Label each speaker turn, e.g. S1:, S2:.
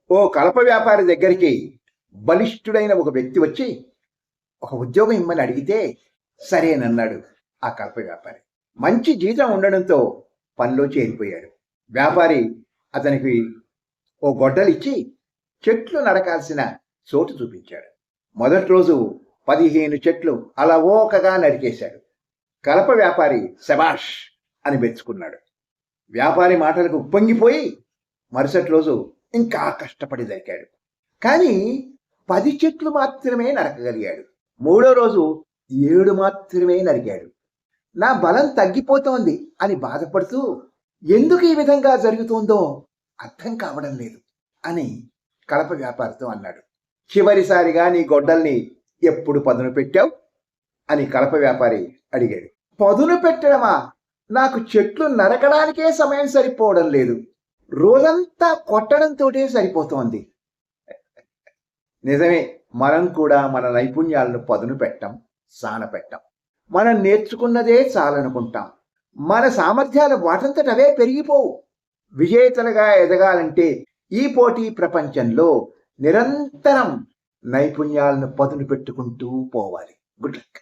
S1: ఓ కలప వ్యాపారి దగ్గరికి బలిష్ఠుడైన ఒక వ్యక్తి వచ్చి ఒక ఉద్యోగం ఇమ్మని అడిగితే సరేనన్నాడు ఆ కలప వ్యాపారి. మంచి జీతం ఉండడంతో పనిలో చేరిపోయాడు. వ్యాపారి అతనికి ఓ గొడ్డలిచ్చి చెట్లు నరకాల్సిన చోటు చూపించాడు. మొదటి రోజు 15 చెట్లు అలవోకగా నరికేశాడు. కలప వ్యాపారి శబాష్ అని మెచ్చుకున్నాడు. వ్యాపారి మాటలకు ఉప్పొంగిపోయి మరుసటి రోజు ఇంకా కష్టపడి నరికాడు. కానీ 10 చెట్లు మాత్రమే నరకగలిగాడు. మూడో రోజు 7 మాత్రమే నరికాడు. నా బలం తగ్గిపోతోంది అని బాధపడుతూ ఎందుకు ఈ విధంగా జరుగుతుందో అర్థం కావడం లేదు అని కలప వ్యాపారితో అన్నాడు. చివరిసారిగా నీ గొడ్డల్ని ఎప్పుడు పదును పెట్టావు అని కలప వ్యాపారి అడిగాడు. పదును పెట్టడమా? నాకు చెట్లు నరకడానికే సమయం సరిపోవడం లేదు. రోజంతా కొట్టడంతోటే సరిపోతోంది. నిజమే, మనం కూడా మన నైపుణ్యాలను పదును పెట్టం, సానపెట్టం. మనం నేర్చుకున్నదే చాలనుకుంటాం. మన సామర్థ్యాలు వాటంతట అవే పెరిగిపోవు. విజేతలుగా ఎదగాలంటే ఈ పోటీ ప్రపంచంలో నిరంతరం నైపుణ్యాలను పదును పెట్టుకుంటూ పోవాలి. Good luck.